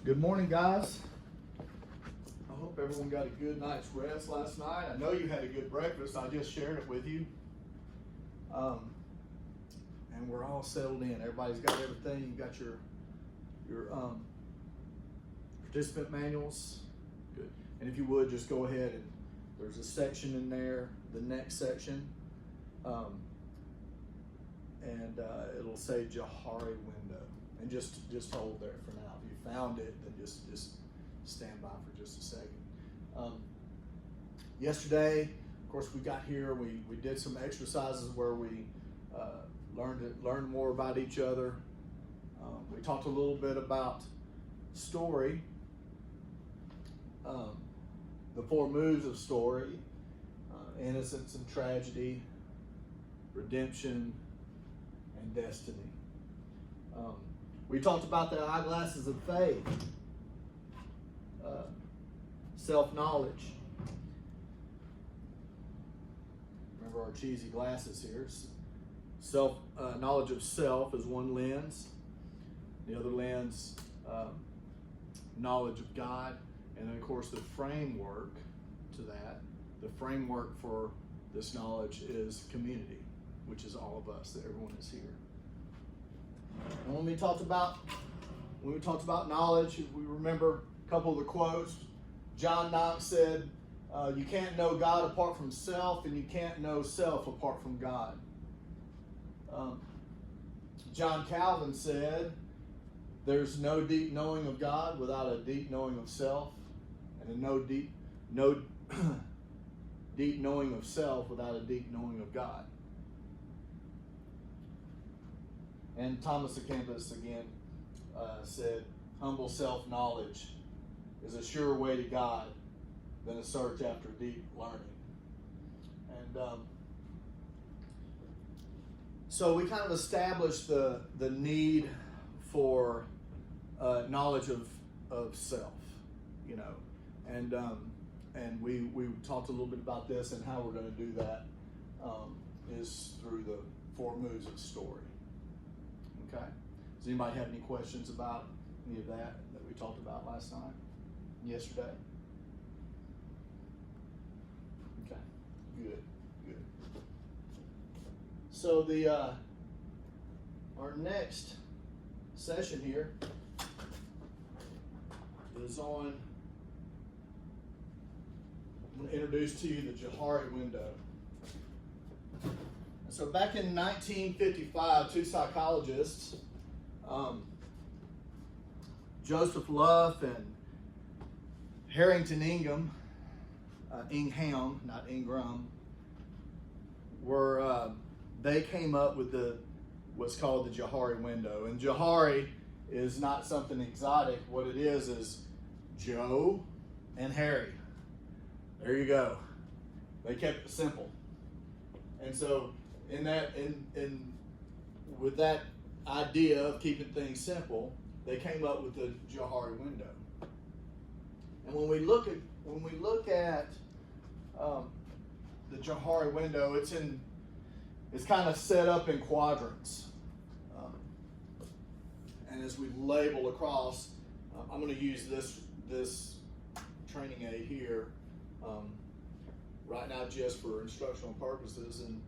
Good morning, guys. I hope everyone got a good night's rest last night. I know you had a good breakfast. I just shared it with you. And we're all settled in. Everybody's got everything. You got your participant manuals. Good. And if you would, just go ahead and there's a section in there, the next section. It'll say Johari window. And just hold there for now. If you found it, then just stand by for just a second. Yesterday, of course, we got here. We did some exercises where we learned more about each other. We talked a little bit about story, the four moves of story: innocence and tragedy, redemption, and destiny. We talked about the eyeglasses of faith, self-knowledge. Remember our cheesy glasses here. Knowledge of self is one lens. The other lens, knowledge of God. And then, of course, the framework to that, the framework for this knowledge is community, which is all of us, that everyone is here. And when we talked about knowledge, we remember a couple of the quotes. John Knox said, you can't know God apart from self, and you can't know self apart from God. John Calvin said, there's no deep knowing of God without a deep knowing of self, and no deep knowing of self without a deep knowing of God. And Thomas à Kempis again said, humble self-knowledge is a surer way to God than a search after deep learning. And so we kind of established the need for knowledge of self, you know, and we talked a little bit about this, and how we're going to do that is through the four moves of story. Okay. Does anybody have any questions about any of that we talked about last night, yesterday? Okay. Good. So our next session here is on. I'm going to introduce to you the Johari window. So back in 1955, two psychologists, Joseph Luff and Harrington Ingham, not Ingram, they came up with what's called the Johari window. And Johari is not something exotic. What it is Joe and Harry. There you go. They kept it simple. And so with that idea of keeping things simple, they came up with the Johari window. And when we look at the Johari window, it's kind of set up in quadrants. And as we label across, I'm going to use this training aid here right now just for instructional purposes. And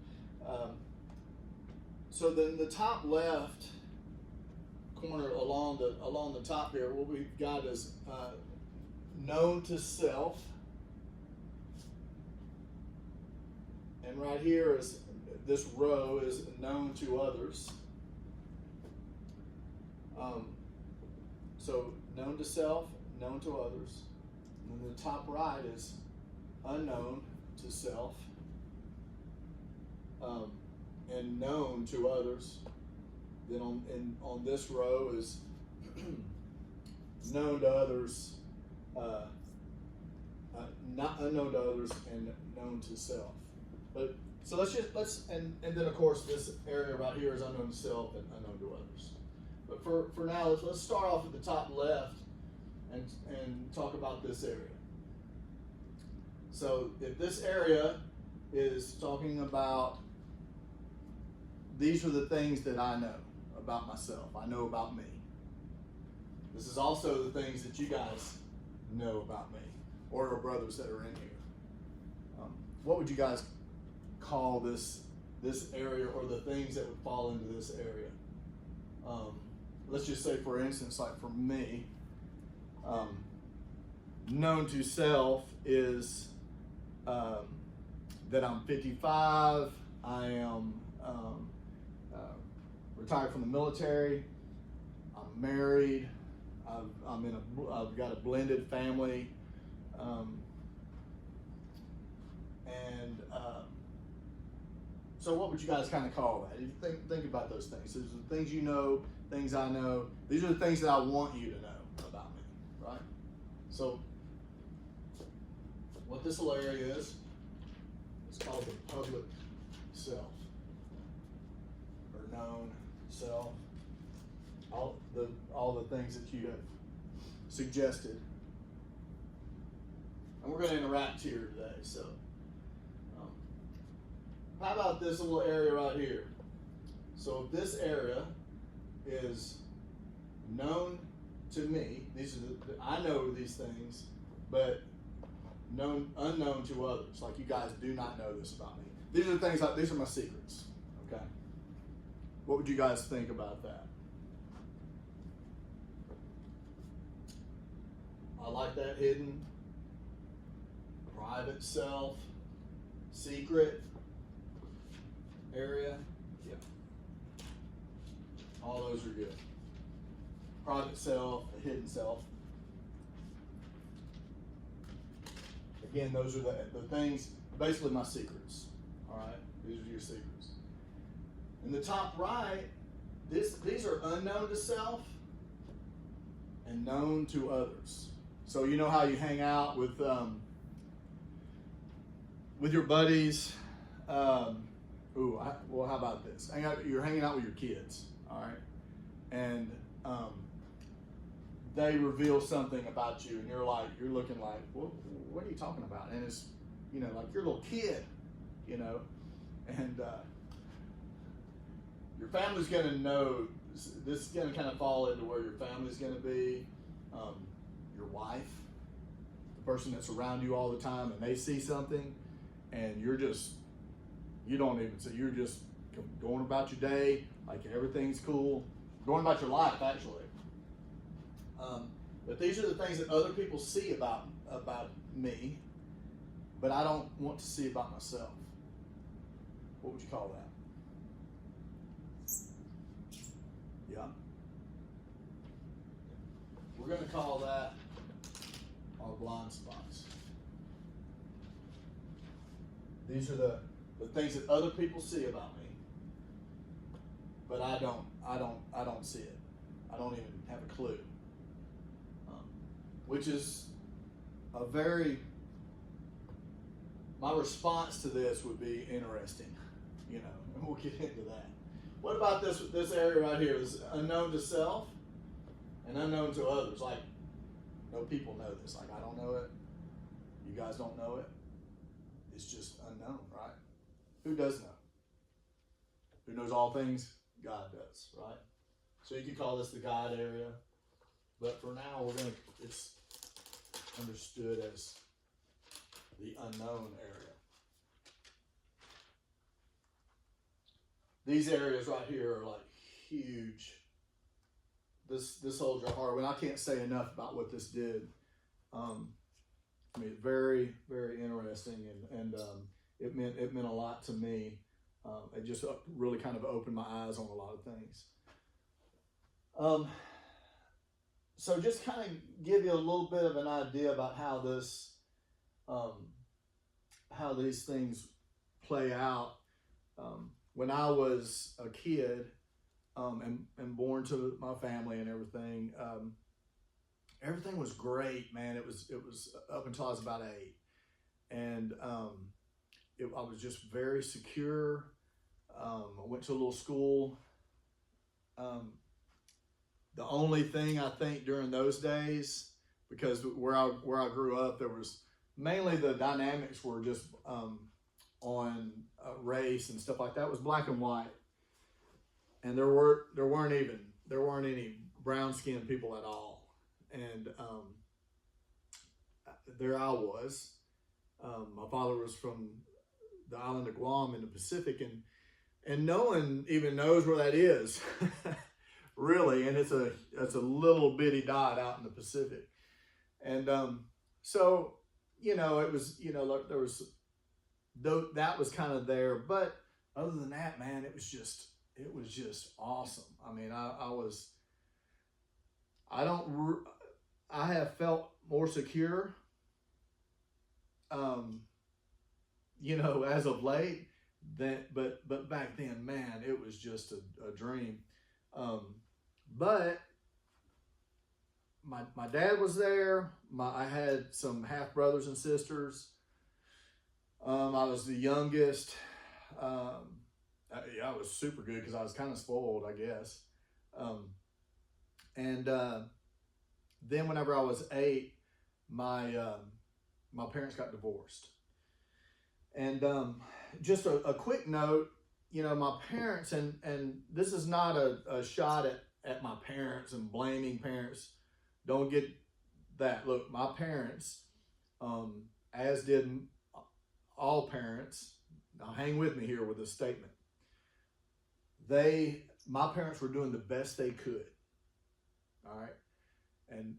so then the top left corner along the top here, what we've got is known to self, and right here is this row is known to others. So known to self, known to others. And then the top right is unknown to self, and known to others. Then on this row is known to others, not unknown to others, and known to self. But so and then of course this area right here is unknown to self and unknown to others. But for now, let's start off at the top left and talk about this area. So if this area is talking about, these are the things that I know about myself. I know about me. This is also the things that you guys know about me, or our brothers that are in here. What would you guys call this area, or the things that would fall into this area? Let's just say, for instance, like for me, known to self is that I'm 55. I am retired from the military. I'm married. I've got a blended family, so what would you guys kind of call that? If you think about those things. These are the things you know, things I know. These are the things that I want you to know about me, right? So what this little area is, it's called the public self, or known self. All the things that you have suggested. And we're going to interact here today. So how about this little area right here? So if this area is known to me, these are I know these things, but unknown to others. Like, you guys do not know this about me. These are the things, these are my secrets. Okay. What would you guys think about that? I like that. Hidden, private self, secret area. Yeah. All those are good. Private self, the hidden self. Again, those are the things, basically my secrets. All right, these are your secrets. In the top right, these are unknown to self and known to others. So you know how you hang out with your buddies. Well, how about this? You're hanging out with your kids, all right, and they reveal something about you, and you're looking like, what are you talking about? And it's, like you're a little kid, and your family's going to know. This is going to kind of fall into where your family's going to be. Your wife, the person that's around you all the time, and they see something, and you don't even see, you're just going about your day, like everything's cool, going about your life, actually. But these are the things that other people see about me, but I don't want to see about myself. What would you call that? Yeah. We're going to call that our blind spots. These are the things that other people see about me, but I don't see it. I don't even have a clue. Which is my response to this would be interesting, and we'll get into that. What about this area right here? This is unknown to self and unknown to others. Like, no people know this. Like, I don't know it. You guys don't know it. It's just unknown, right? Who does know? Who knows all things? God does, right? So you could call this the God area. But for now, it's understood as the unknown area. These areas right here are like huge. This holds our heart. I can't say enough about what this did. Very, very interesting, and it meant a lot to me. It just really kind of opened my eyes on a lot of things. So just kind of give you a little bit of an idea about how these things play out. When I was a kid and born to my family and everything, everything was great, man. It was up until I was about 8, and I was just very secure. I went to a little school. The only thing I think during those days, because where I grew up, there was mainly the dynamics were just on race and stuff like that. It was black and white, and there weren't any brown skinned people at all. and there I was. My father was from the island of Guam in the Pacific, and no one even knows where that is, really. And it's a little bitty dot out in the Pacific, and so it was like there was that was kind of there, but other than that, man, it was just awesome. I mean, I have felt more secure, as of late, but back then, man, it was just a dream. But my dad was there. I had some half brothers and sisters. I was the youngest. I was super good because I was kind of spoiled, I guess. And then whenever I was 8, my parents got divorced. And just a quick note, my parents, and this is not a shot at my parents and blaming parents. Don't get that. Look, my parents, as did all parents, now hang with me here with this statement. My parents were doing the best they could. All right. And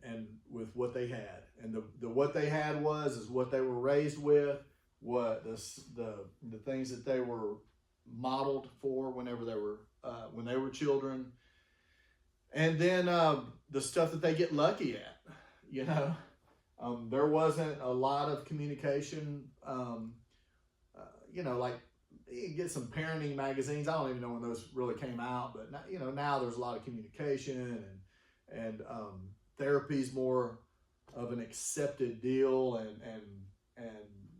with what they had, and the what they had is what they were raised with, what the things that they were modeled for whenever when they were children, and then the stuff that they get lucky at. There wasn't a lot of communication. Like you get some parenting magazines. I don't even know when those really came out, but now there's a lot of communication and therapy's more of an accepted deal, and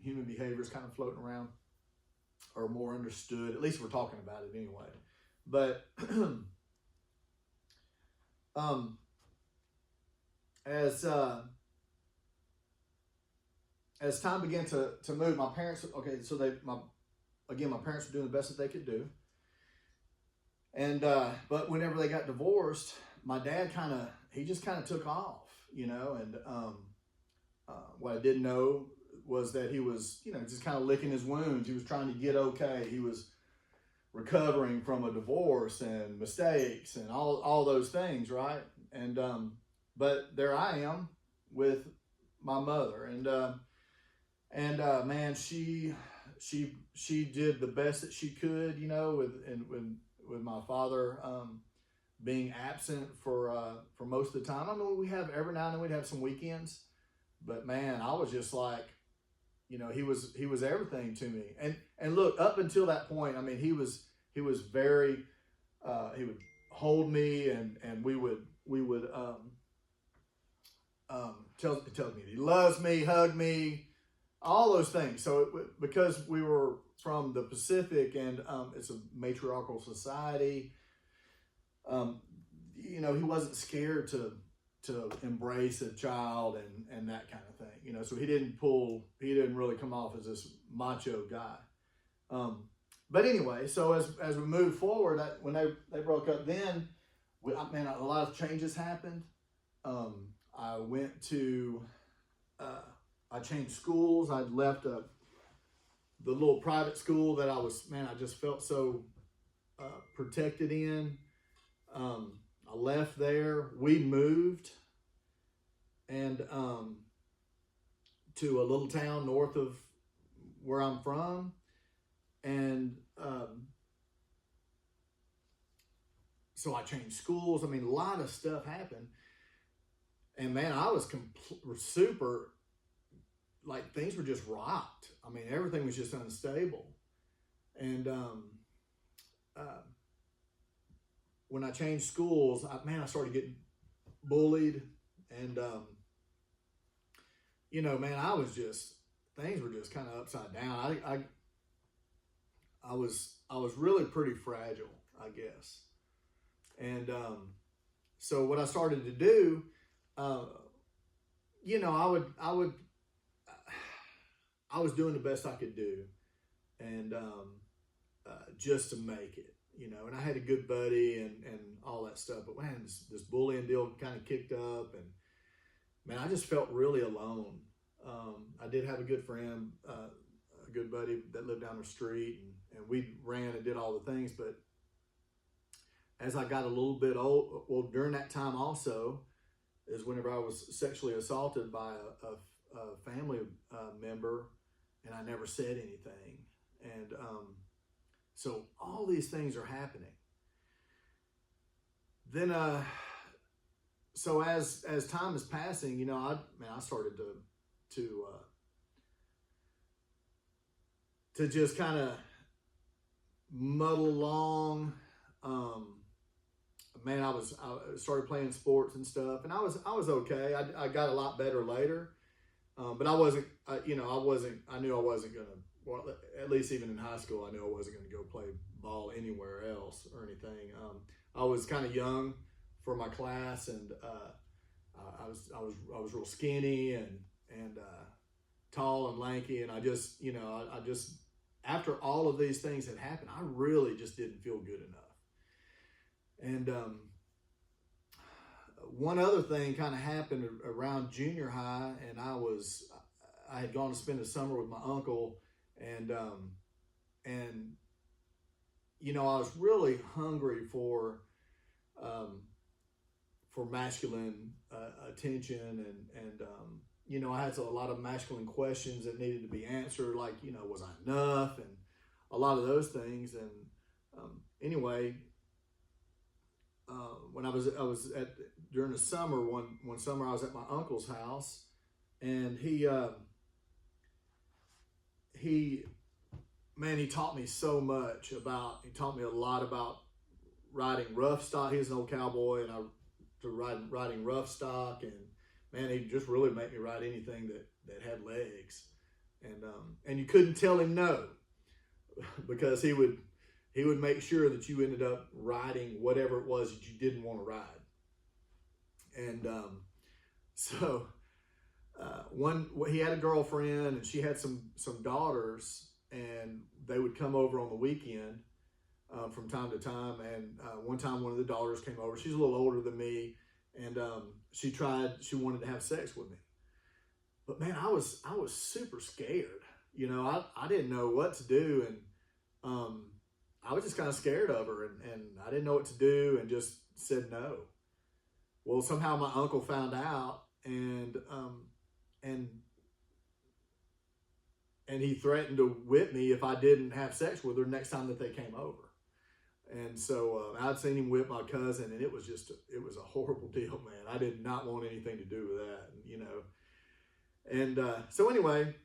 human behavior is kind of floating around, or more understood. At least we're talking about it anyway. But as time began to move, my parents, my parents were doing the best that they could do. And but whenever they got divorced, my dad just kind of took off, and what I didn't know was that he was, just kind of licking his wounds. He was trying to get okay. He was recovering from a divorce and mistakes and all those things, right? And but there I am with my mother, and man, she did the best that she could, with my father being absent for most of the time. I mean, every now and then we'd have some weekends, but man, I was just like, he was everything to me. And look, up until that point, I mean, he was very, he would hold me, and we would tell me he loves me, hug me, all those things. So because we were from the Pacific, and it's a matriarchal society, he wasn't scared to embrace a child and that kind of thing, so he didn't really come off as this macho guy. But anyway, so as we moved forward, when they broke up, then a lot of changes happened. I went to, I changed schools. I'd left the little private school that I just felt so protected in. I left there. We moved and to a little town north of where I'm from, and so I changed schools. I mean, a lot of stuff happened, and man, I was super, like, things were just rocked. I mean, everything was just unstable, and when I changed schools, I started getting bullied, and things were just kind of upside down. I was really pretty fragile, I guess, and so what I started to do, I was doing the best I could do, and just to make it. And I had a good buddy and all that stuff. But man, this bullying deal kind of kicked up, man, I just felt really alone. I did have a good friend, a good buddy that lived down the street, and we ran and did all the things. But as I got a little bit old, well, during that time also is whenever I was sexually assaulted by a family member, and I never said anything. And so all these things are happening. Then, so as time is passing, you know, I started to just kind of muddle along. Man, I started playing sports and stuff, and I was okay. I got a lot better later, but I wasn't. I knew I wasn't gonna. Well, at least even in high school, I knew I wasn't gonna go play ball anywhere else or anything. I was kind of young for my class, and I was real skinny and tall and lanky, and I just after all of these things had happened, I really just didn't feel good enough. And one other thing kind of happened around junior high, and I had gone to spend the summer with my uncle, and you know, I was really hungry for masculine attention, and you know, I had a lot of masculine questions that needed to be answered, like, you know, was I enough, and a lot of those things. And anyway, when I was during the summer, one summer I was at my uncle's house, and he taught me so much he taught me a lot about riding rough stock. He was an old cowboy, and riding rough stock, and man, he just really made me ride anything that had legs, and you couldn't tell him no, because he would make sure that you ended up riding whatever it was that you didn't want to ride. And so he had a girlfriend, and she had some daughters, and they would come over on the weekend from time to time. And one time, one of the daughters came over. She's a little older than me, and she wanted to have sex with me. But man, I was super scared. You know, I didn't know what to do, and I was just kind of scared of her, and I didn't know what to do, and just said no. Well, somehow my uncle found out, and he threatened to whip me if I didn't have sex with her next time that they came over. And so I'd seen him whip my cousin, and it was a horrible deal, man. I did not want anything to do with that, you know. And so anyway,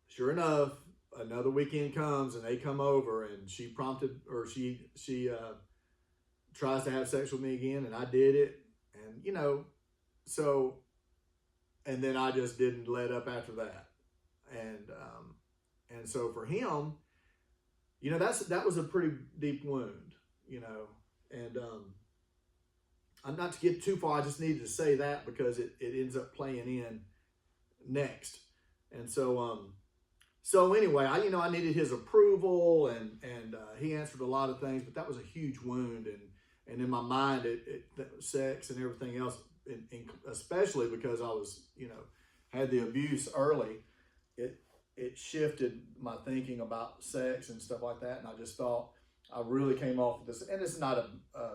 sure enough, another weekend comes, and they come over, and she tries to have sex with me again, and I did it, and you know, so, and then I just didn't let up after that, and so for him, you know, that was a pretty deep wound, you know, and I'm not to get too far. I just needed to say that because it ends up playing in next, and so. So anyway, I needed his approval, and he answered a lot of things, but that was a huge wound, and in my mind, sex and everything else, especially because I was, you know, had the abuse early, it shifted my thinking about sex and stuff like that, and I just thought I really came off with this, and it's not a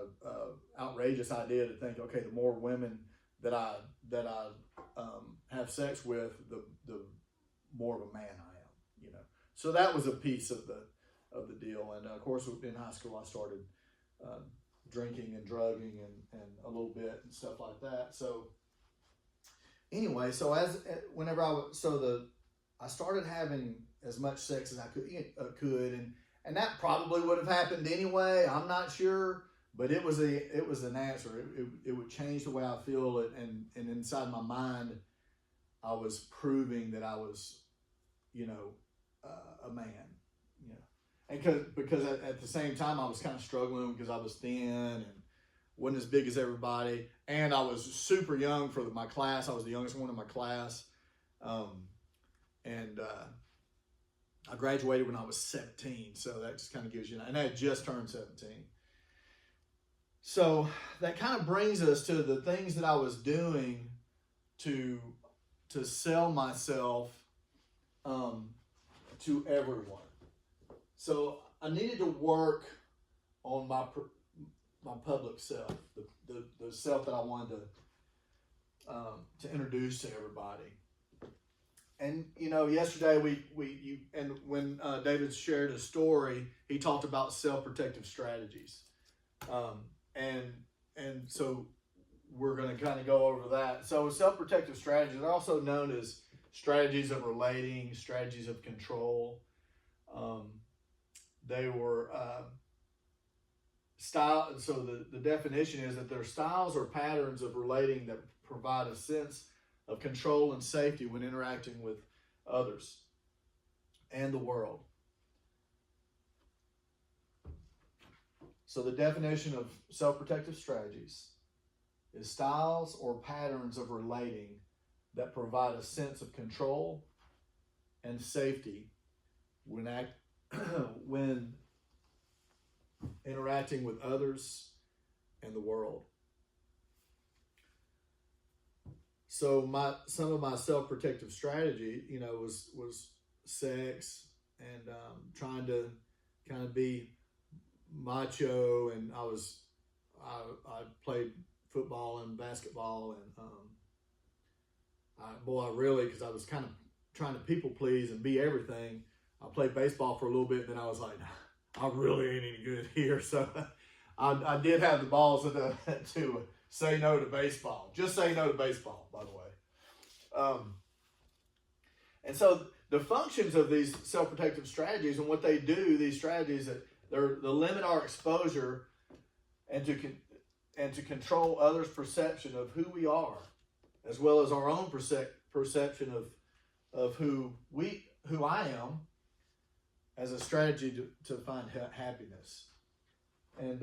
outrageous idea to think, okay, the more women that I have sex with, the more of a man I am. You know, so that was a piece of the deal, and of course in high school I started drinking and drugging and a little bit and stuff like that. So anyway, so I started having as much sex as I could, and that probably would have happened anyway. I'm not sure, but it was an answer. It would change the way I feel, and inside my mind, I was proving that I was, you know, a man, you know, and because at the same time I was kind of struggling because I was thin and wasn't as big as everybody, and I was super young for my class. I was the youngest one in my class, and I graduated when I was 17, so that just kind of gives you, and I had just turned 17. So that kind of brings us to the things that I was doing to sell myself to everyone. So I needed to work on my public self, the self that I wanted to introduce to everybody. And yesterday when David shared a story, he talked about self-protective strategies, and so we're going to kind of go over that. So self-protective strategies are also known as strategies of relating, strategies of control. They were style. So the definition is that they're styles or patterns of relating that provide a sense of control and safety when interacting with others and the world. So the definition of self-protective strategies is styles or patterns of relating that provide a sense of control and safety when interacting with others and the world. So some of my self-protective strategy, was sex and trying to kind of be macho, and I played football and basketball, and because I was kind of trying to people please and be everything. I played baseball for a little bit, and then I was like, I really ain't any good here. So I did have the balls to say no to baseball. Just say no to baseball, by the way. And so the functions of these self-protective strategies and what they do, these strategies, that they limit our exposure and to control others' perception of who we are, as well as our own perception of who I am, as a strategy to find happiness. And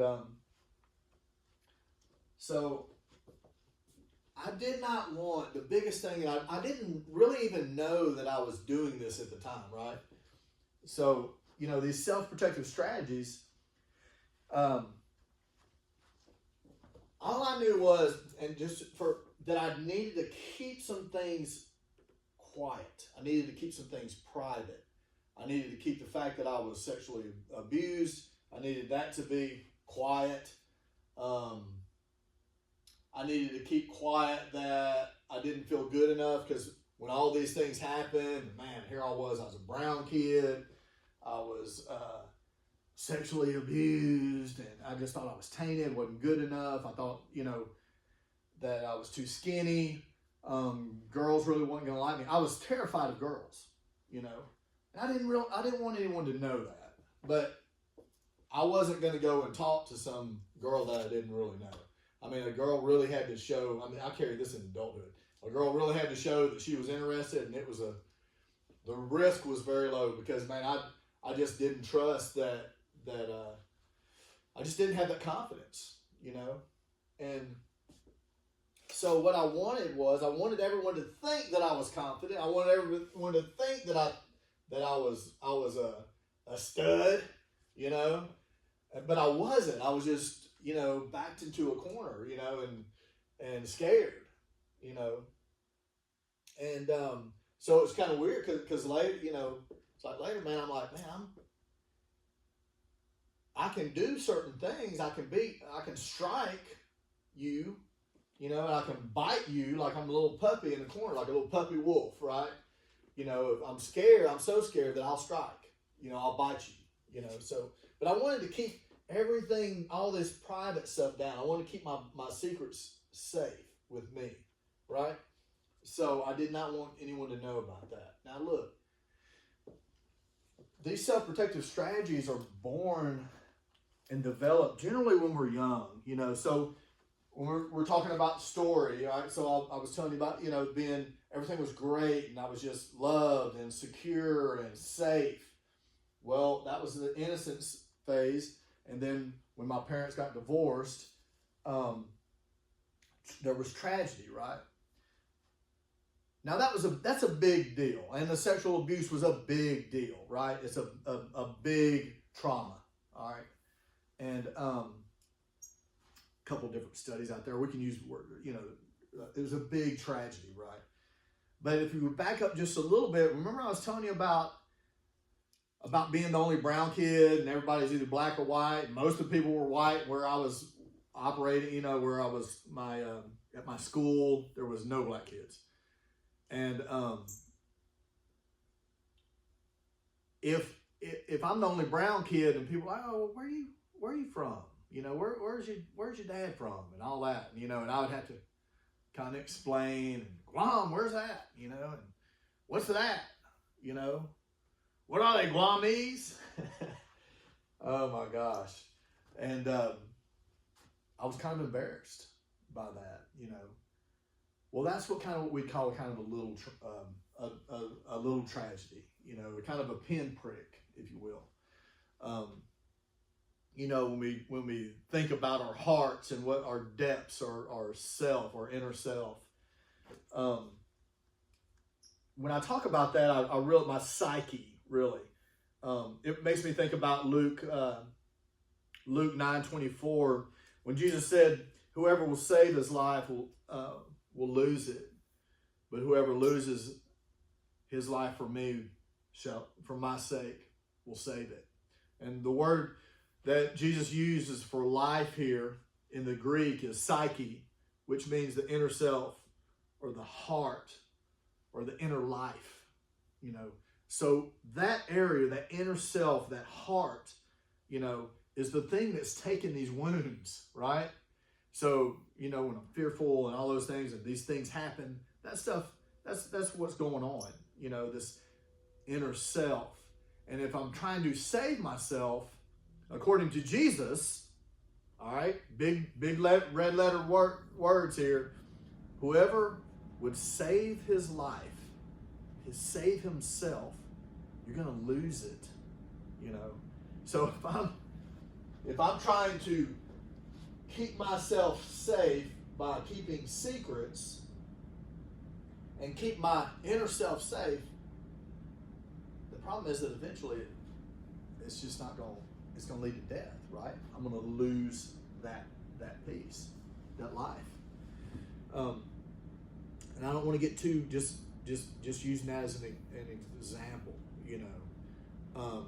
so I did not want, the biggest thing, I didn't really even know that I was doing this at the time, right? So, these self-protective strategies, all I knew was, that I needed to keep some things quiet. I needed to keep some things private. I needed to keep the fact that I was sexually abused. I needed that to be quiet. I needed to keep quiet that I didn't feel good enough, because when all these things happened, man, here I was a brown kid. I was sexually abused, and I just thought I was tainted, wasn't good enough. I thought, that I was too skinny. Girls really weren't going to like me. I was terrified of girls, And I didn't want anyone to know that, but I wasn't going to go and talk to some girl that I didn't really know. I mean, a girl really had to show, I carried this in adulthood. A girl really had to show that she was interested, and the risk was very low, because, man, I just didn't trust that I just didn't have that confidence, And so what I wanted everyone to think that I was confident. I wanted everyone to think that I was a stud, but I wasn't. I was just, backed into a corner, and scared, and so it's kind of weird, because later, it's like later, man, I'm like, man, I can do certain things. I can strike you, and I can bite you like I'm a little puppy in the corner, like a little puppy wolf, right? If I'm scared, I'm so scared that I'll strike, I'll bite you, so, but I wanted to keep everything, all this private stuff down. I wanted to keep my secrets safe with me, right? So I did not want anyone to know about that. Now look, these self-protective strategies are born and developed generally when we're young, so when we're talking about story, right? So I was telling you about, everything was great, and I was just loved and secure and safe. Well, that was the innocence phase. And then when my parents got divorced, there was tragedy, right? Now that's a big deal, and the sexual abuse was a big deal, right? It's a big trauma, all right? And a couple different studies out there, we can use the word, it was a big tragedy, right? But if you would back up just a little bit, remember I was telling you about being the only brown kid and everybody's either black or white. Most of the people were white where I was operating, you know, where I was at my school, there was no black kids. And if I'm the only brown kid and people are like, oh, where are you from? You know, where's your dad from? And all that, you know, and I would have to kind of explain, Guam, where's that? You know, and what's that? You know, what are they, Guamese? Oh my gosh. And I was kind of embarrassed by that, you know. Well, that's what we call kind of a little tragedy, you know, kind of a pinprick, if you will. You know, when we think about our hearts and what our depths, our self, our inner self. When I talk about that, I realize my psyche, really. It makes me think about Luke 9:24, when Jesus said, whoever will save his life will lose it, but whoever loses his life for my sake, will save it. And the word that Jesus uses for life here in the Greek is psyche, which means the inner self or the heart or the inner life, you know. So that area, that inner self, that heart, you know, is the thing that's taking these wounds, right? So, you know, when I'm fearful and all those things and these things happen, that stuff, that's what's going on, you know, this inner self. And if I'm trying to save myself, according to Jesus, all right, big red letter words here, whoever would save his life, save himself, you're going to lose it, you know. So if I'm trying to keep myself safe by keeping secrets and keep my inner self safe, the problem is that eventually it's just not going. It's going to lead to death, right? I'm going to lose that peace, that life. And I don't want to get too just using that as an example, you know.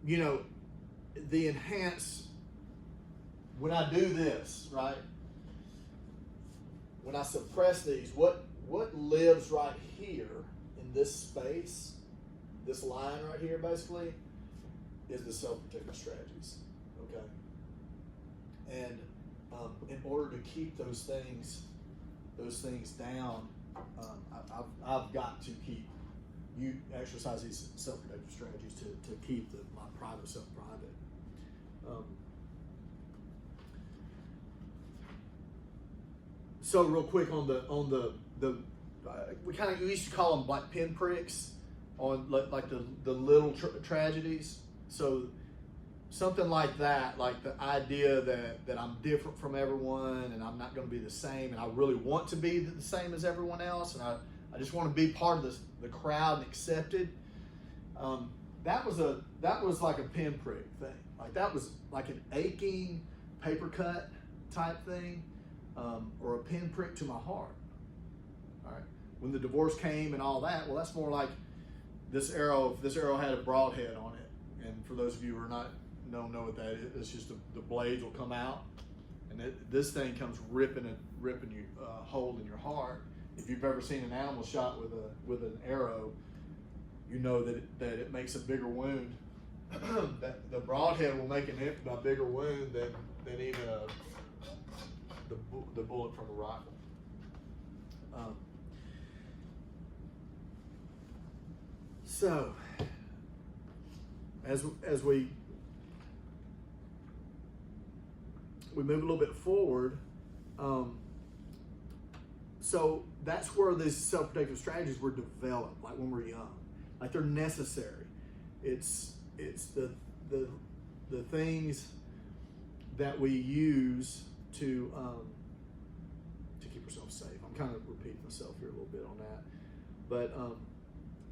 You know, the enhance, when I do this, right? When I suppress these, what lives right here in this space, this line right here, basically, is the self-protective strategies, okay? And in order to keep those things down, I've got to exercise these self-protective strategies to keep my private self private. So real quick on the we used to call them like pinpricks on like the little tragedies. So something like that, like the idea that I'm different from everyone and I'm not going to be the same, and I really want to be the same as everyone else, and I just want to be part of the crowd and accepted. That was like a pinprick thing. Like that was like an aching paper cut type thing, or a pinprick to my heart. All right. When the divorce came and all that, well, that's more like this arrow. This arrow had a broadhead on it, and for those of you who don't know what that is, it's just the blades will come out, and this thing comes ripping you a hole in your heart. If you've ever seen an animal shot with an arrow, you know that it makes a bigger wound. That the broadhead will make a bigger wound than even the bullet from a rifle. So as we move a little bit forward, so that's where these self-protective strategies were developed, like when we're young, like they're necessary. It's the things that we use to keep ourselves safe. I'm kind of repeating myself here a little bit on that, but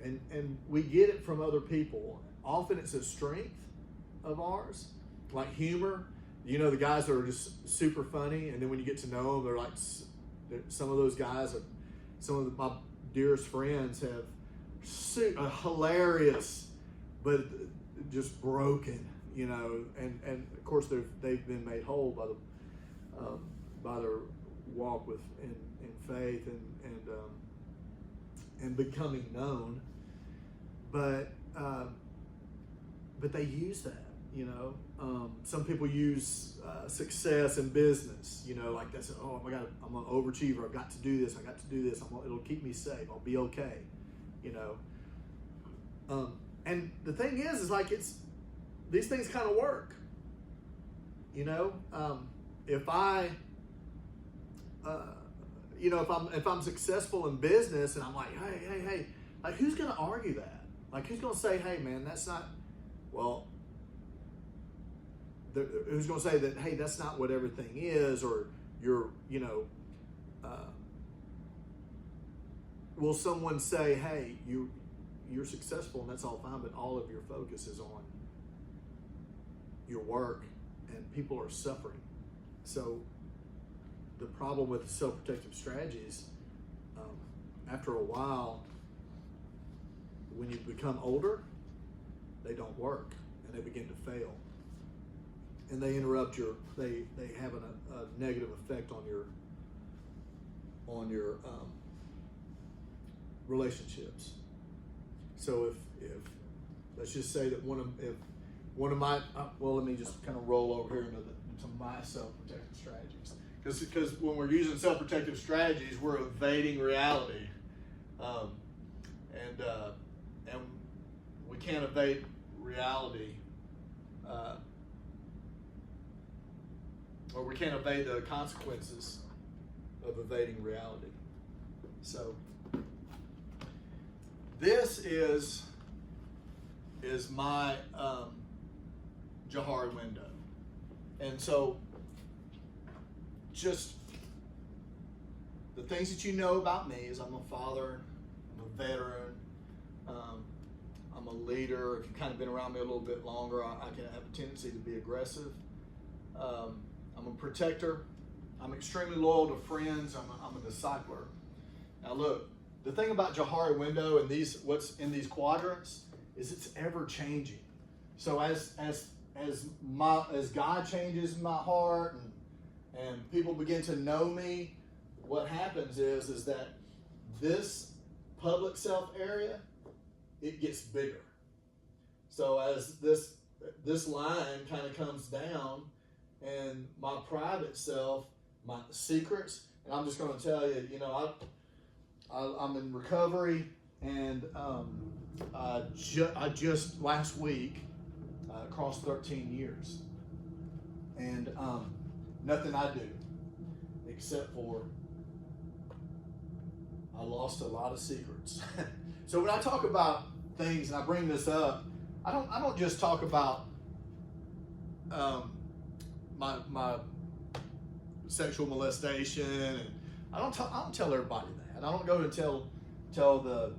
and we get it from other people. Often it's a strength of ours, like humor. You know, the guys that are just super funny, and then when you get to know them, some of those guys, some of my dearest friends have hilarious, but just broken, and of course they've been made whole by their walk in faith and becoming known, but they use that. Some people use success in business, like that's, oh my God, I'm an overachiever. I've got to do this. It'll keep me safe. I'll be okay, and the thing is like these things kind of work, if I'm successful in business and I'm like, hey, like who's going to argue that? Like who's going to say, hey man, that's not, well, who's going to say that, hey, that's not what everything is, or you're, will someone say, hey, you're successful and that's all fine, but all of your focus is on your work and people are suffering. So the problem with self-protective strategies, after a while, when you become older, they don't work and they begin to fail. And they interrupt they have a negative effect on your relationships. So if let's just say that one of my let me just kind of roll over here into my self-protective strategies, because when we're using self-protective strategies, we're evading reality, and we can't evade reality. Or we can't evade the consequences of evading reality. So this is my Johari window. And so just the things that you know about me is I'm a father, I'm a veteran, I'm a leader. If you've kind of been around me a little bit longer, I can have a tendency to be aggressive. I'm a protector. I'm extremely loyal to friends. I'm a discipler. Now look, the thing about Johari window and what's in these quadrants is it's ever changing. So as God changes my heart and people begin to know me, what happens is that this public self area, it gets bigger. So as this line kind of comes down, and my private self, my secrets, and I'm just going to tell you, I'm in recovery, and I just last week crossed 13 years, and nothing I do except for I lost a lot of secrets. So when I talk about things, and I bring this up, I don't just talk about my sexual molestation, and I don't tell everybody that. I don't go and tell the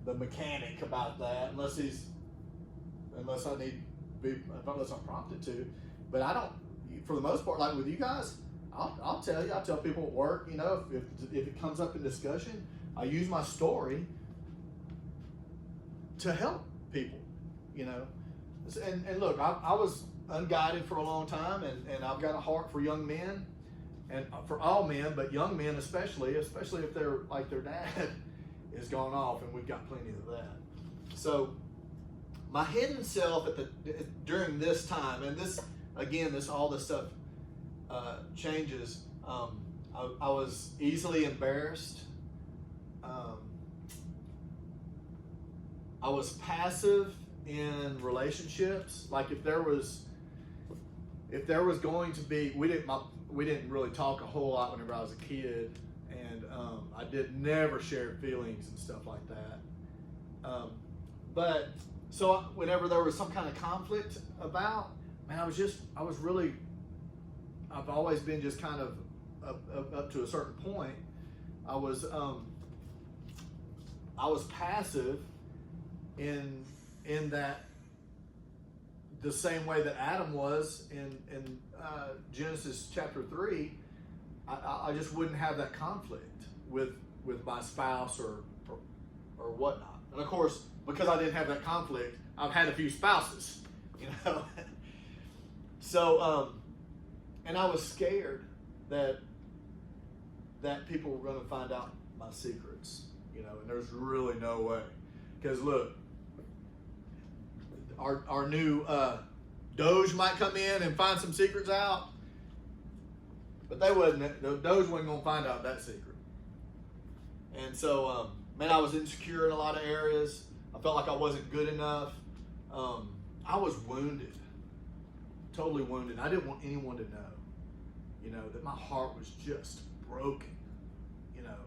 mechanic about that unless I'm prompted to. But I don't, for the most part, like with you guys, I'll tell you. I tell people at work, if it comes up in discussion, I use my story to help people, And look, I was unguided for a long time, and I've got a heart for young men, and for all men, but young men especially if they're like their dad is gone off, and we've got plenty of that. So my hidden self during this time, and all this stuff changes. I was easily embarrassed. I was passive in relationships. Like if there was going to be, we didn't really talk a whole lot whenever I was a kid, and I never shared feelings and stuff like that. But so whenever there was some kind of conflict about, man, I've always been just kind of up to a certain point. I was passive in that, the same way that Adam was in Genesis chapter 3. I I just wouldn't have that conflict with my spouse or whatnot. And of course, because I didn't have that conflict, I've had a few spouses, you know. So, and I was scared that people were going to find out my secrets, you know, and there's really no way. Because look, our new Doge might come in and find some secrets out, but the Doge wasn't going to find out that secret. And so, man, I was insecure in a lot of areas. I felt like I wasn't good enough. I was wounded, totally wounded. I didn't want anyone to know, you know, that my heart was just broken, you know,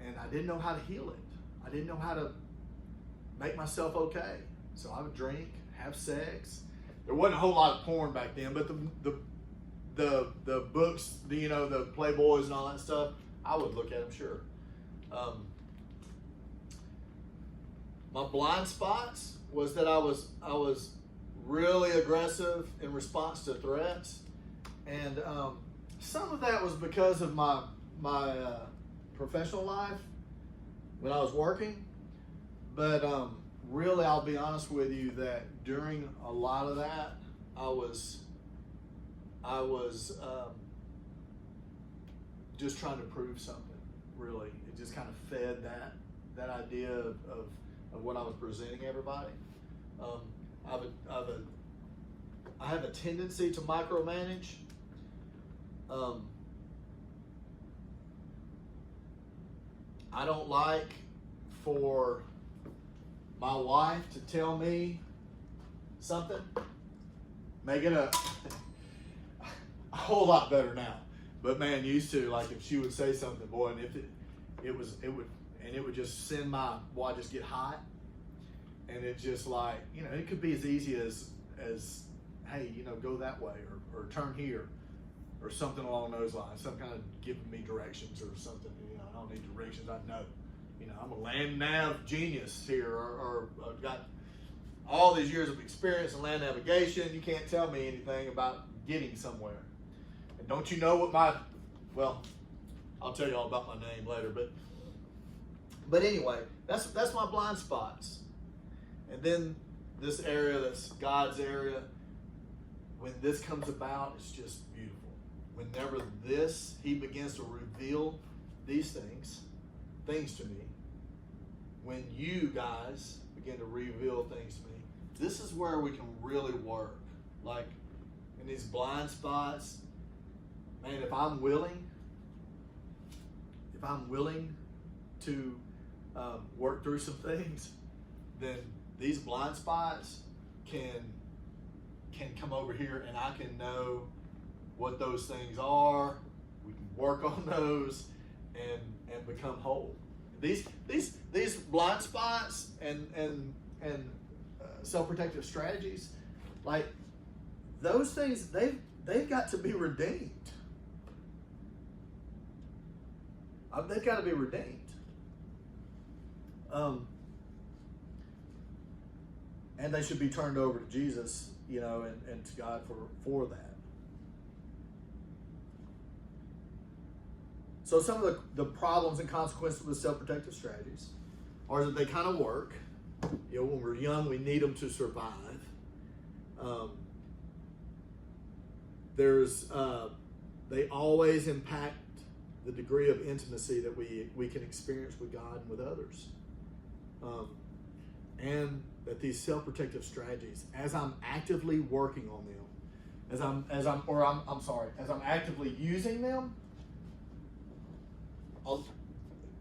and I didn't know how to heal it. I didn't know how to make myself okay. So I would drink, have sex. There wasn't a whole lot of porn back then, but the books, you know, the Playboys and all that stuff, I would look at them, sure. My blind spots was that I was really aggressive in response to threats, and some of that was because of my professional life when I was working. But really, I'll be honest with you that during a lot of that, I was just trying to prove something. Really, it just kind of fed that idea of what I was presenting everybody. I have a tendency to micromanage. I don't like for my wife to tell me something. Make it a whole lot better now. But man, used to, like, if she would say something, boy, and if it would just send my, I just get hot. And it just, like, you know, it could be as easy as hey, you know, go that way or turn here or something along those lines. Some kind of giving me directions or something. You know, I don't need directions. I know. You know, I'm a land nav genius here, or got all these years of experience in land navigation. You can't tell me anything about getting somewhere. And don't you know what well, I'll tell you all about my name later, but anyway, that's my blind spots. And then this area that's God's area, when this comes about, it's just beautiful. Whenever He begins to reveal these things to me, when you guys begin to reveal things to me, this is where we can really work. Like in these blind spots, man, if I'm willing to work through some things, then these blind spots can come over here, and I can know what those things are. We can work on those and become whole. These blind spots and self-protective strategies, like those things, they've got to be redeemed. They've got to be redeemed. And they should be turned over to Jesus, you know, and to God for that. So some of the problems and consequences with self-protective strategies are that they kind of work. You know, when we're young, we need them to survive. They always impact the degree of intimacy that we can experience with God and with others. And that these self-protective strategies, as I'm actively working on them, as I'm actively using them,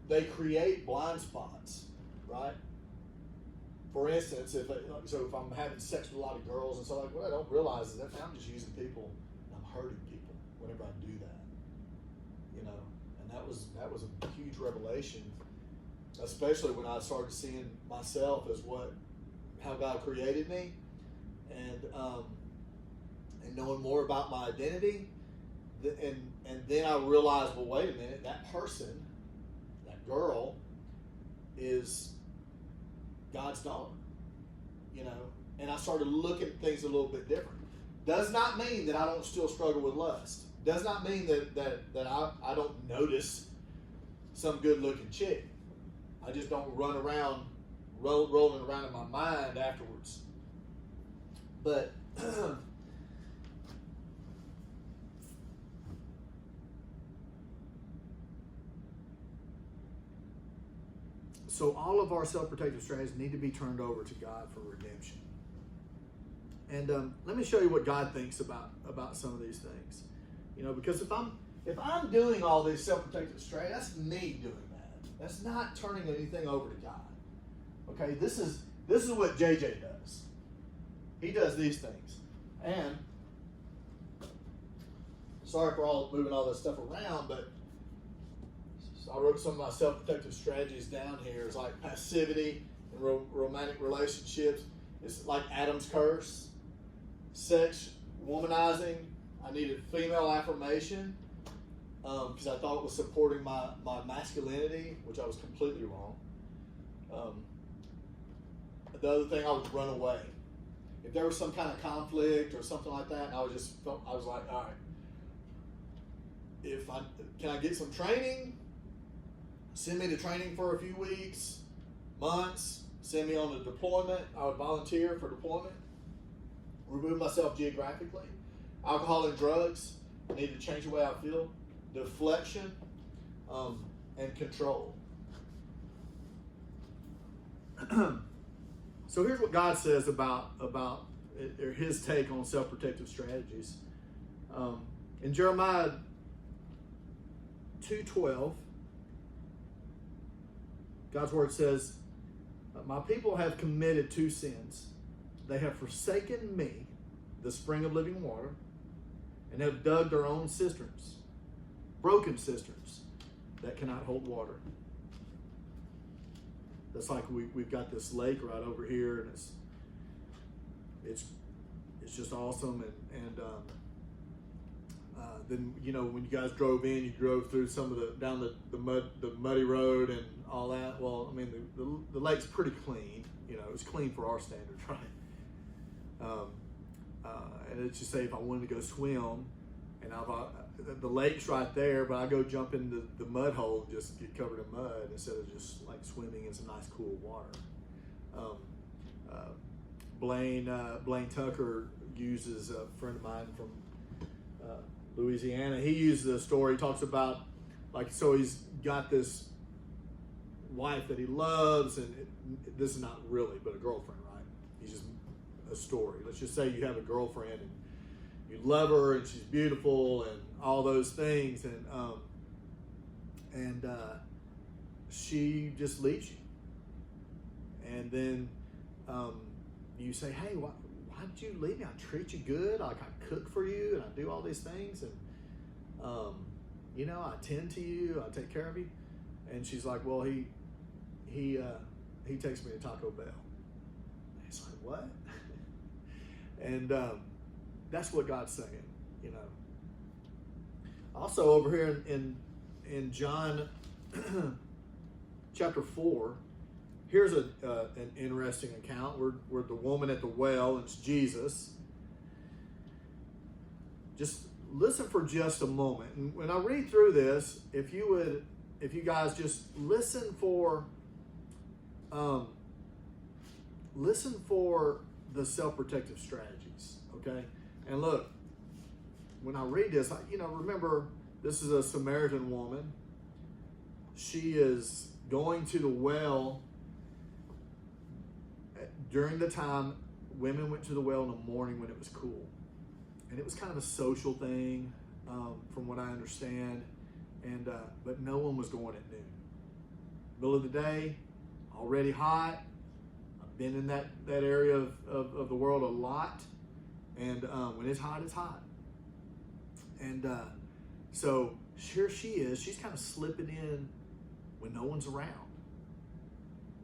they create blind spots, right? For instance, if I'm having sex with a lot of girls, and so like, what I don't realize is that I'm just using people, and I'm hurting people whenever I do that, you know. And that was a huge revelation, especially when I started seeing myself as how God created me, and knowing more about my identity, and then I realized, well, wait a minute, that person, that girl, is God's daughter, you know. And I started looking at things a little bit different. Does not mean that I don't still struggle with lust. does not mean that I don't notice some good looking chick. I just don't run around rolling around in my mind afterwards. But so all of our self-protective strategies need to be turned over to God for redemption. And let me show you what God thinks about some of these things. You know, because if I'm doing all these self-protective strategies, that's me doing that. That's not turning anything over to God. Okay, this is what JJ does. He does these things. And sorry for moving all this stuff around, but I wrote some of my self-protective strategies down here. It's like passivity in romantic relationships. It's like Adam's curse. Sex, womanizing. I needed female affirmation because I thought it was supporting my masculinity, which I was completely wrong. The other thing, I would run away. If there was some kind of conflict or something like that, I was like, all right, can I get some training? Send me to training for a few weeks, months, send me on a deployment. I would volunteer for deployment. Remove myself geographically. Alcohol and drugs. I need to change the way I feel. Deflection and control. So here's what God says about his take on self-protective strategies. In Jeremiah 2:12, God's word says, my people have committed two sins. They have forsaken me, the spring of living water, and have dug their own cisterns, broken cisterns that cannot hold water. That's like we've got this lake right over here, and it's just awesome. And then, you know, when you guys drove in, you drove through some of down the muddy road and all that. Well, I mean, the lake's pretty clean. You know, it's clean for our standards, right? And it's just say if I wanted to go swim, and the lake's right there, but I go jump into the mud hole and just get covered in mud instead of just like swimming in some nice cool water. Blaine Tucker uses, a friend of mine from Louisiana. He uses a story. He talks about so he's got this wife that he loves, and this is not really, but a girlfriend, right? He's just a story. Let's just say you have a girlfriend and you love her and she's beautiful and all those things, and she just leaves you, and then you say, hey, why did you leave me? I treat you good, like I cook for you and I do all these things, and you know, I tend to you, I take care of you. And she's like, well, he takes me to Taco Bell. And it's like, what? And that's what God's saying, you know. Also over here in John chapter 4, here's an interesting account where the woman at the well, and it's Jesus. Just listen for just a moment. And when I read through this, if you guys just listen for the self-protective strategies, okay? And look, when I read this, remember, this is a Samaritan woman. She is going to the well during the time women went to the well in the morning when it was cool. And it was kind of a social thing, from what I understand. And but no one was going at noon. Middle of the day, already hot. I've been in that area of the world a lot. And when it's hot, it's hot. And so here she is. She's kind of slipping in when no one's around.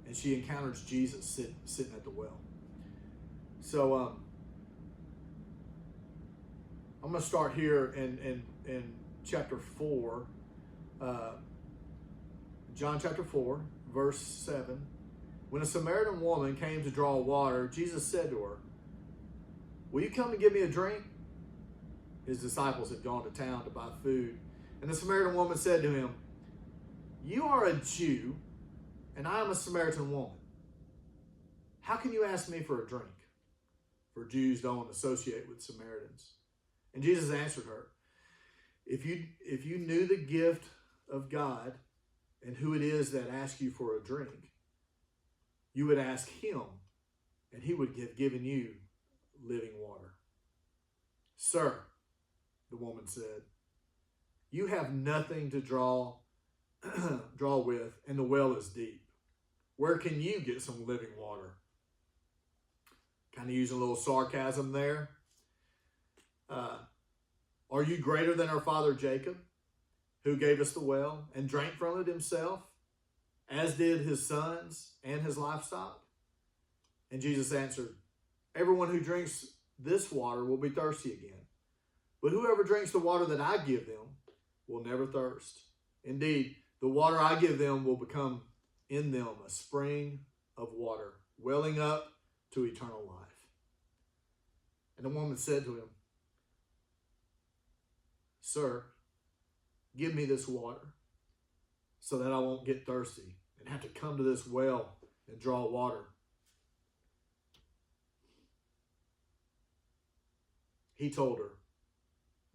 And she encounters Jesus sitting at the well. So I'm going to start here in chapter 4. John chapter 4, verse 7. When a Samaritan woman came to draw water, Jesus said to her, will you come and give me a drink? His disciples had gone to town to buy food. And the Samaritan woman said to him, "You are a Jew, and I am a Samaritan woman. How can you ask me for a drink?" For Jews don't associate with Samaritans. And Jesus answered her, If you knew the gift of God and who it is that asks you for a drink, you would ask him, and he would have given you living water." "Sir," the woman said, "you have nothing to draw with, and the well is deep. Where can you get some living water?" Kind of using a little sarcasm there. "Are you greater than our father Jacob, who gave us the well and drank from it himself, as did his sons and his livestock?" And Jesus answered, "Everyone who drinks this water will be thirsty again. But whoever drinks the water that I give them will never thirst. Indeed, the water I give them will become in them a spring of water, welling up to eternal life." And the woman said to him, "Sir, give me this water so that I won't get thirsty and have to come to this well and draw water." He told her,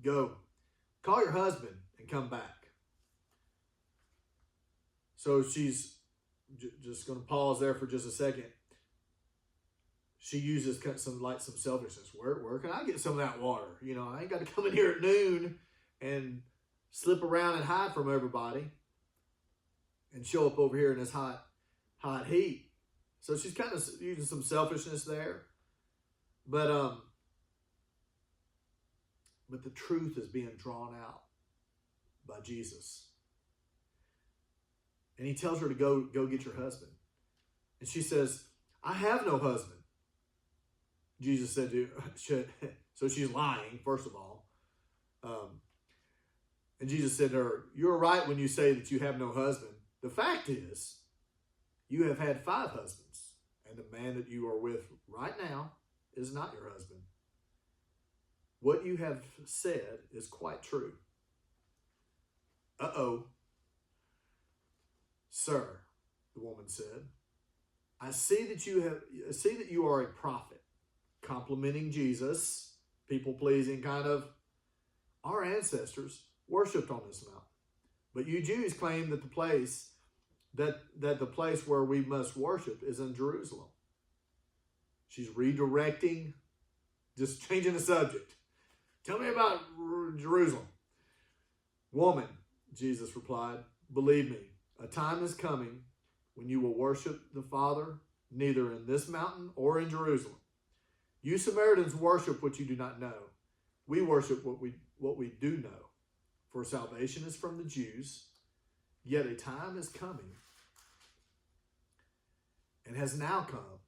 "Go, call your husband and come back." So she's just going to pause there for just a second. She uses some selfishness. Where can I get some of that water? I ain't got to come in here at noon and slip around and hide from everybody and show up over here in this hot heat. So she's kind of using some selfishness there. But the truth is being drawn out by Jesus. And he tells her to go get your husband. And she says, "I have no husband." Jesus said to her, so she's lying, first of all. And Jesus said to her, "You're right when you say that you have no husband. The fact is, you have had 5 husbands, and the man that you are with right now is not your husband. What you have said is quite true." "Uh-oh. Sir," the woman said, I see that you are a prophet." Complimenting Jesus, people-pleasing kind of. "Our ancestors worshipped on this mountain, but you Jews claim that the place where we must worship is in Jerusalem." She's redirecting, just changing the subject. "Tell me about Jerusalem." "Woman," Jesus replied, "believe me, a time is coming when you will worship the Father neither in this mountain or in Jerusalem. You Samaritans worship what you do not know. We worship what we do know. For salvation is from the Jews. Yet a time is coming and has now come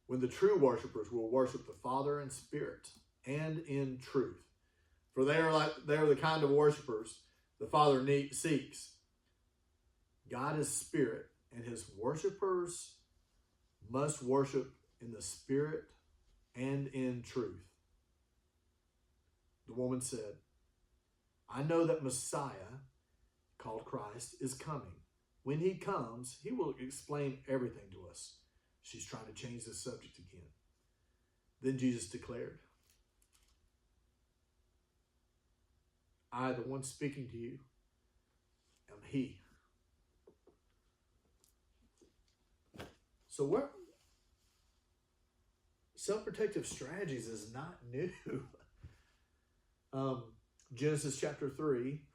when the true worshipers will worship the Father in spirit and in truth. For they are the kind of worshipers the Father seeks. God is spirit, and his worshipers must worship in the spirit and in truth." The woman said, "I know that Messiah, called Christ, is coming. When he comes, he will explain everything to us." She's trying to change the subject again. Then Jesus declared, "I, the one speaking to you, am he." So self-protective strategies is not new. Genesis chapter 3,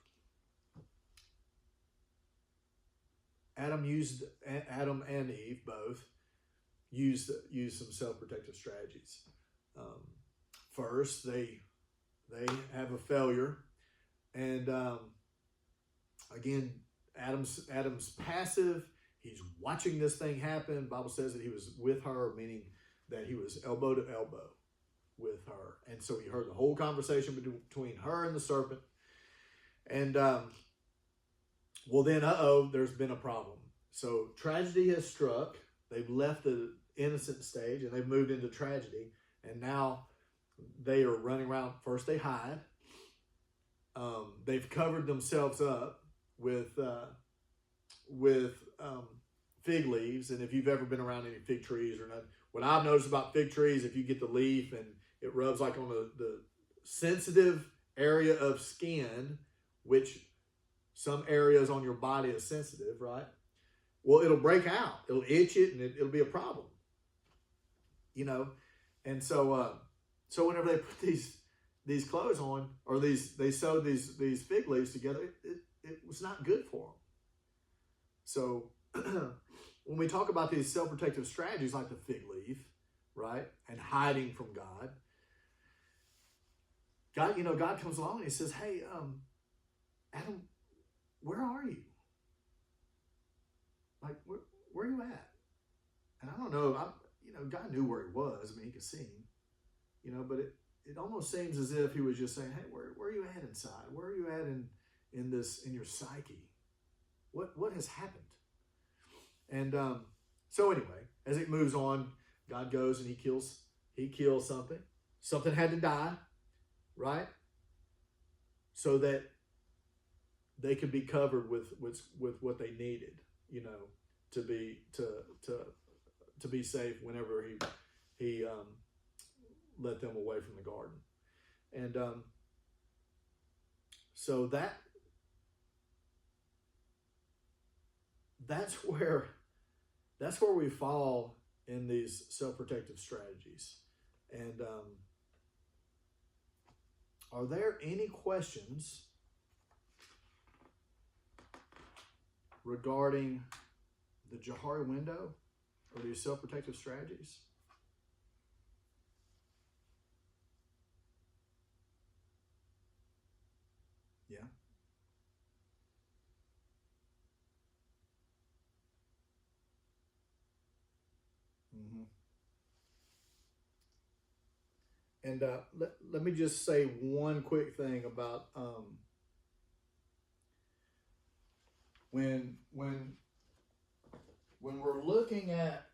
Adam and Eve both used some self-protective strategies. First, they have a failure, and again, Adam's passive. He's watching this thing happen. The Bible says that he was with her, meaning that he was elbow to elbow with her. And so he heard the whole conversation between her and the serpent. And, there's been a problem. So tragedy has struck. They've left the innocent stage and they've moved into tragedy. And now they are running around. First they hide. they've covered themselves up with with fig leaves. And if you've ever been around any fig trees or not, what I've noticed about fig trees, if you get the leaf and it rubs like on the sensitive area of skin, which some areas on your body is sensitive, right? Well, it'll break out. It'll itch it, and it'll be a problem. You know, and so so whenever they put these clothes on, or they sewed these fig leaves together, it was not good for them. So when we talk about these self-protective strategies like the fig leaf, right, and hiding from God, God comes along and he says, hey, Adam, where are you? Like, where are you at? And I don't know, God knew where he was. I mean, he could see him, but it almost seems as if he was just saying, hey, where are you at inside? Where are you at in your psyche? What has happened? And so anyway, as it moves on, God goes and he kills something. Something had to die, right? So that they could be covered with what they needed, to be safe whenever he let them away from the garden. And so that's where we fall in these self-protective strategies. And are there any questions regarding the Johari window or these self-protective strategies? Yeah. Mm-hmm. And let me just say one quick thing about when we're looking at,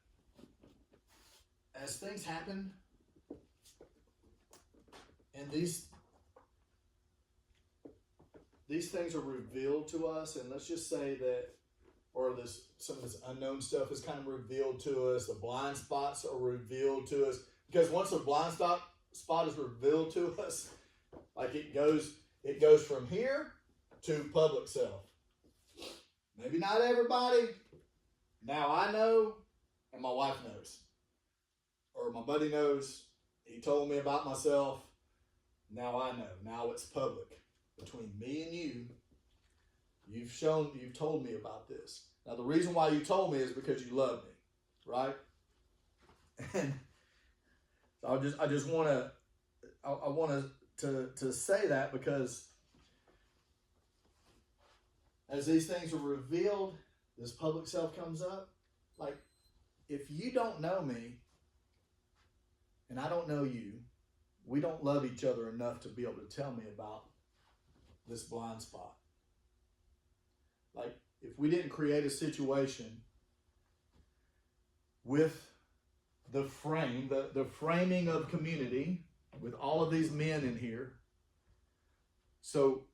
as things happen and these things are revealed to us, and let's just say that, or some of this unknown stuff is kind of revealed to us, the blind spots are revealed to us, because once a blind spot is revealed to us, like it goes from here to public self. Maybe not everybody. Now I know, and my wife knows, or my buddy knows. He told me about myself. Now I know. Now it's public between me and you. You've told me about this. Now the reason why you told me is because you love me, right? And so I just want to say that, because as these things are revealed, this public self comes up. Like, if you don't know me and I don't know you, we don't love each other enough to be able to tell me about this blind spot. Like, if we didn't create a situation with the framing of community, with all of these men in here, so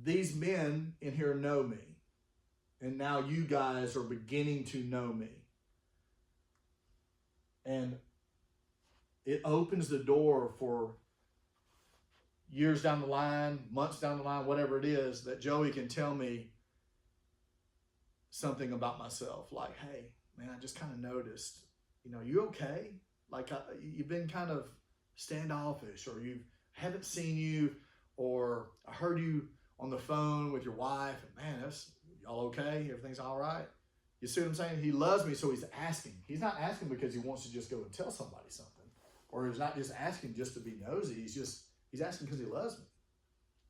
these men in here know me, and now you guys are beginning to know me, and it opens the door for years down the line, months down the line, whatever it is, that Joey can tell me something about myself. Like, hey, man, I just kind of noticed, you okay? Like, you've been kind of standoffish, or haven't seen you, or I heard you on the phone with your wife, and man, y'all okay? Everything's all right? You see what I'm saying? He loves me, so he's asking. He's not asking because he wants to just go and tell somebody something. Or he's not just asking just to be nosy. He's asking because he loves me.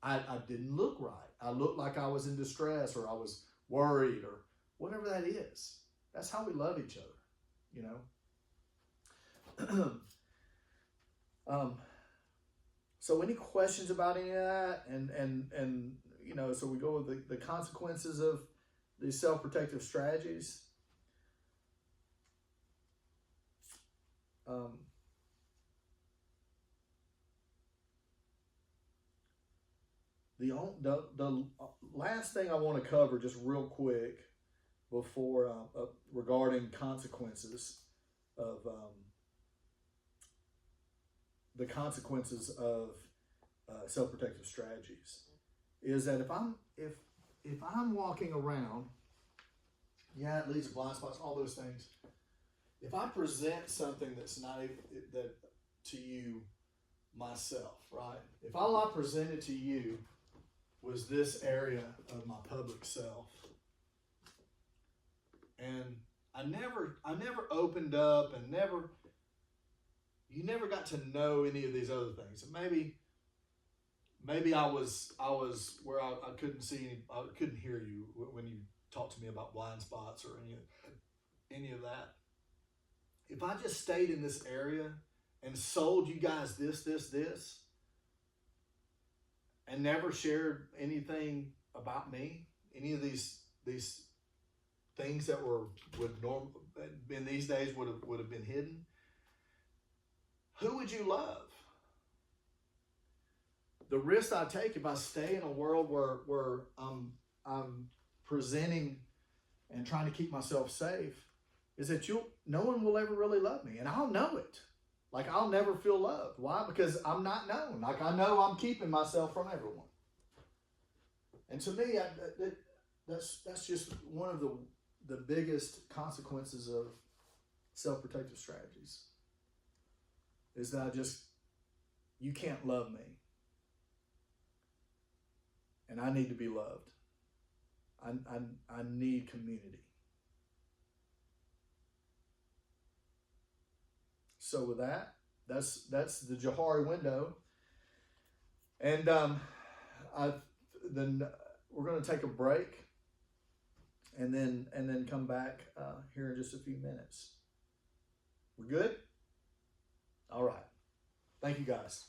I didn't look right. I looked like I was in distress, or I was worried, or whatever that is. That's how we love each other, So any questions about any of that? And so we go with the consequences of these self-protective strategies. The last thing I want to cover just real quick before regarding consequences of the consequences of self-protective strategies is that if I'm walking around, yeah, it leads to blind spots, all those things. If I present something that's not that to you myself, right? If all I presented to you was this area of my public self, and I never opened up, and you never got to know any of these other things. And maybe I was where I couldn't see I couldn't hear you when you talked to me about blind spots or any of that. If I just stayed in this area and sold you guys this, and never shared anything about me, any of these things that would in these days would have been hidden, who would you love? The risk I take if I stay in a world where I'm presenting and trying to keep myself safe is that no one will ever really love me, and I'll know it. Like, I'll never feel loved. Why? Because I'm not known. Like, I know I'm keeping myself from everyone. And to me, that's just one of the biggest consequences of self-protective strategies is that you can't love me. And I need to be loved. I need community. So with that, that's the Johari window, and then we're going to take a break, and then come back here in just a few minutes. We're good? All right. Thank you, guys.